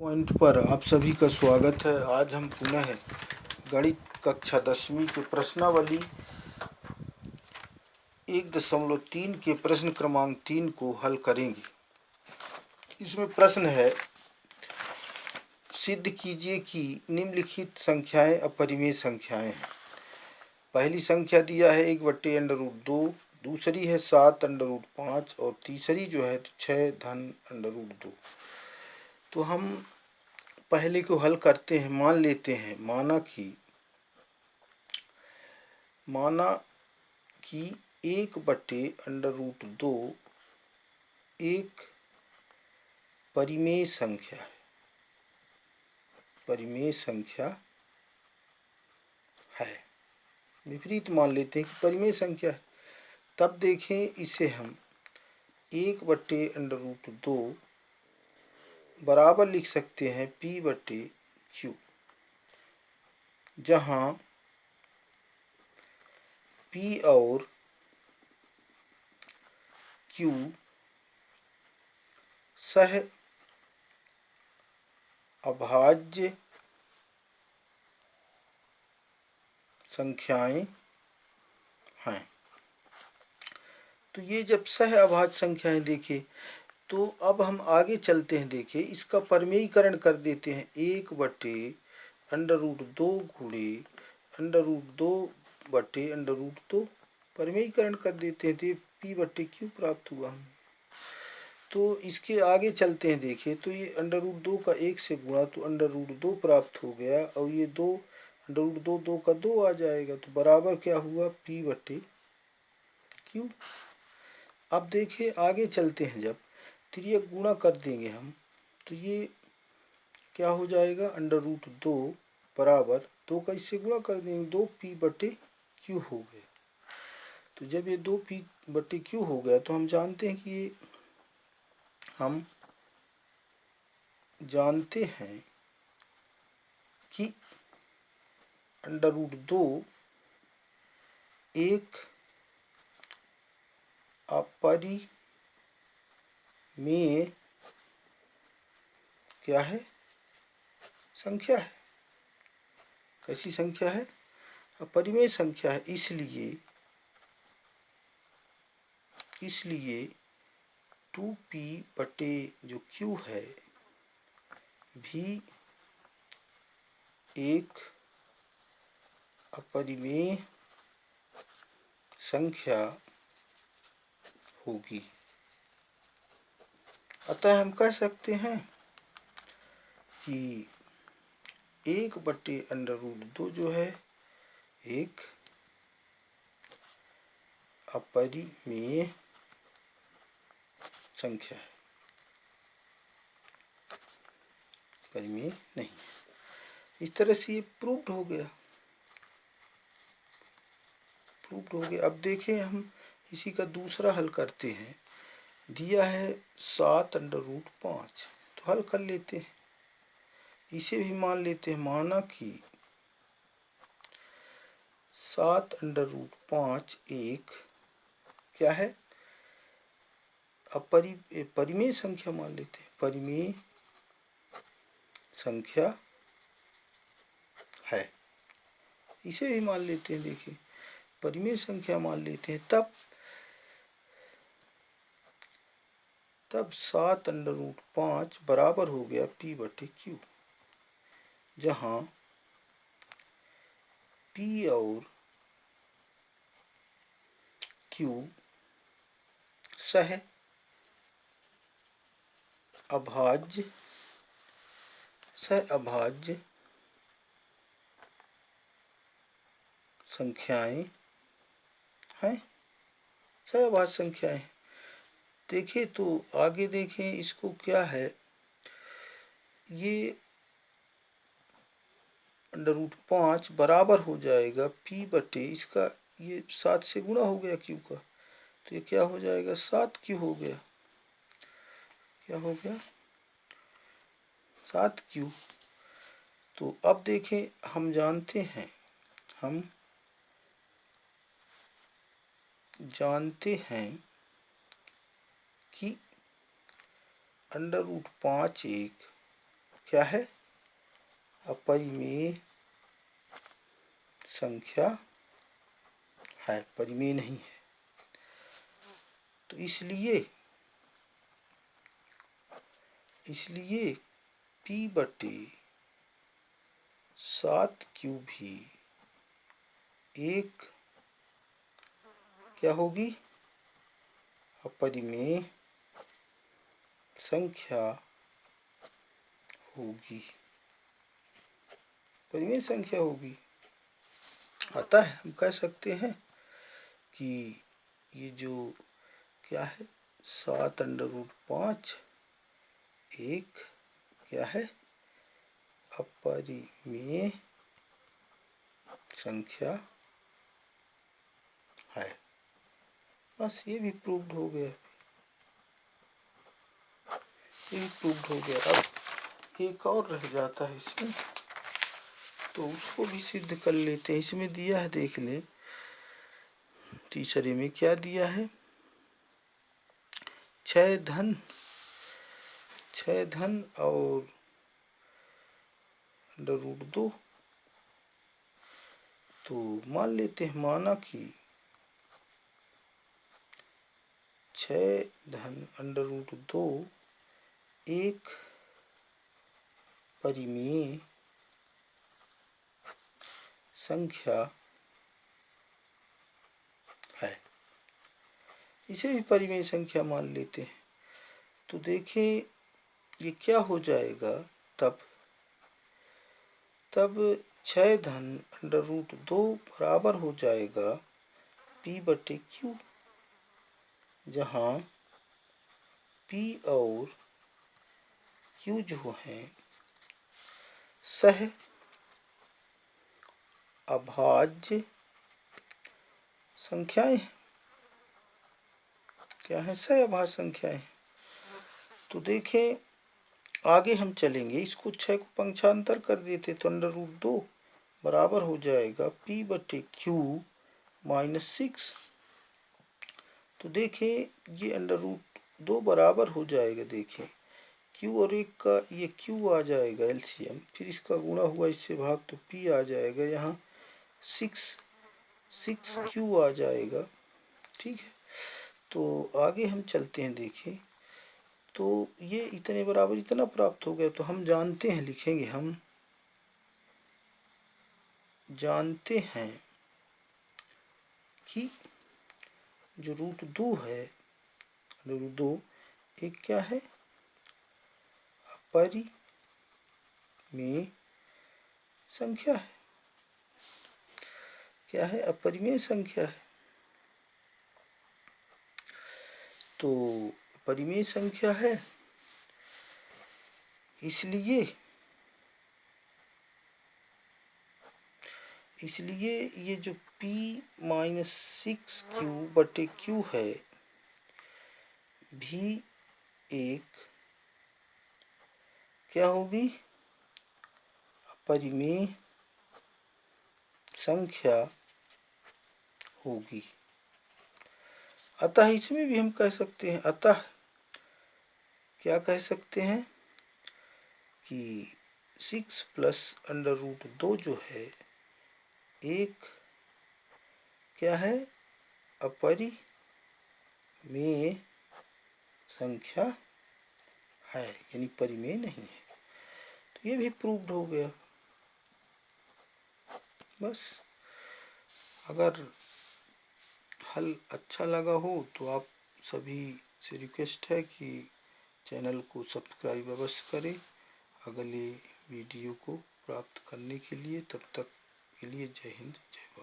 Point पर आप सभी का स्वागत है। आज हम पुनः गणित कक्षा 10वीं के प्रश्नावली 1.3 के प्रश्न क्रमांक 3 को हल करेंगे। इसमें प्रश्न है, सिद्ध कीजिए कि निम्नलिखित संख्याएं अपरिमेय संख्याएं हैं। पहली संख्या दिया है 1/√2, दूसरी है 7√5 और तीसरी जो है 6√2। तो हम पहले को हल करते हैं। मान लेते हैं, माना कि 1/√2 एक परिमेय संख्या है। परिमेय संख्या है। विपरीत मान लेते हैं कि परिमेय संख्या है। तब देखें, इसे हम 1/√2 बराबर लिख सकते हैं P/Q, जहाँ P और Q सह अभाज्य संख्याएं हैं। तो ये जब सह अभाज्य संख्याएं देखें, तो अब हम आगे चलते हैं। देखिए, इसका परिमेयीकरण कर देते हैं। 1/√2 गुणे √2/√2 परिमेयीकरण कर देते हैं, तो ये P/Q प्राप्त हुआ हमें। तो इसके आगे चलते हैं। देखिए, तो ये √2 का 1 से गुणा तो √2 प्राप्त हो गया, और ये 2 √2 2 का 2 आ जाएगा, तो बराबर क्या हुआ P/Q। अब देखिए, आगे चलते हैं। जब तिर्यक गुणा कर देंगे हम, तो ये क्या हो जाएगा, √2 बराबर 2 का इससे गुणा कर देंगे, 2P/Q हो गया। तो जब ये 2P/Q हो गया, तो हम जानते हैं कि √2 एक अपरिमेय क्या है, संख्या है। कैसी संख्या है? अपरिमेय संख्या है। इसलिए 2P/Q है भी एक अपरिमेय संख्या होगी। अतः हम कह सकते हैं कि 1/√2 जो है एक अपरिमेय संख्या है, परिमेय नहीं। इस तरह से ये प्रूव्ड हो गया। अब देखें, हम इसी का दूसरा हल करते हैं। दिया है 7√5, तो हल कर लेते हैं। इसे भी मान लेते हैं। माना कि 7√5 एक क्या है, परिमेय संख्या मान लेते हैं। परिमेय संख्या है, इसे भी मान लेते हैं। देखिए, परिमेय संख्या मान लेते हैं। तब 7√5 बराबर हो गया P/Q, जहाँ P और Q सह अभाज्य संख्याएं हैं। सह अभाज्य संख्याएं। देखिए, तो आगे देखें, इसको क्या है, ये √5 बराबर हो जाएगा P/, इसका ये 7 से गुणा हो गया Q का, तो ये क्या हो जाएगा, 7Q हो गया। क्या हो गया, 7Q। तो अब देखें, हम जानते हैं कि √5 एक क्या है, अपरिमेय संख्या है, परिमेय नहीं है। तो इसलिए P/7Q भी एक क्या होगी, अपरिमेय संख्या होगी, परिमेय संख्या होगी। अतः हम कह सकते हैं कि ये जो क्या है 7√5 एक क्या है, अपरिमेय संख्या है। बस ये भी प्रूव्ड हो गया, अब एक और रह जाता है इसमें, तो उसको भी सिद्ध कर लेते हैं। इसमें दिया है, देख लें तीसरे में क्या दिया है, 6 धन और √2। तो मान लेते हैं, माना कि 6 धन √2 एक परिमेय संख्या है। इसे भी परिमेय संख्या मान लेते हैं। तो देखें ये क्या हो जाएगा, तब 6 धन √2 बराबर हो जाएगा P/Q, जहाँ P और Q जो हैं सह अभाज्य संख्याएं, क्या है, सह अभाज्य संख्याएं। तो देखें आगे हम चलेंगे, इसको 6 को पंक्षांतर कर देते तो √2 बराबर हो जाएगा P/Q -6। तो देखें ये √2 बराबर हो जाएगा, देखें Q और 1 का ये Q आ जाएगा एलसीएम, फिर इसका गुणा हुआ इससे भाग तो P आ जाएगा, यहाँ 6Q आ जाएगा। ठीक है, तो आगे हम चलते हैं, देखें तो ये इतने बराबर इतना प्राप्त हो गया। तो हम जानते हैं, लिखेंगे, हम जानते हैं कि जो √2 है, √2 एक क्या है, अपरिमेय संख्या है, क्या है, अपरिमेय संख्या है। तो परिमेय संख्या है, इसलिए ये जो P-6Q/Q है भी एक क्या होगी, अपरिमेय संख्या होगी। अतः इसमें भी हम कह सकते हैं, अतः क्या कह सकते हैं कि 6 + √2 जो है एक क्या है, अपरिमेय संख्या है, यानी परिमेय नहीं है। तो ये भी प्रूव्ड हो गया। बस अगर हल अच्छा लगा हो तो आप सभी से रिक्वेस्ट है कि चैनल को सब्सक्राइब अवश्य करें अगले वीडियो को प्राप्त करने के लिए। तब तक के लिए जय हिंद, जय भारत।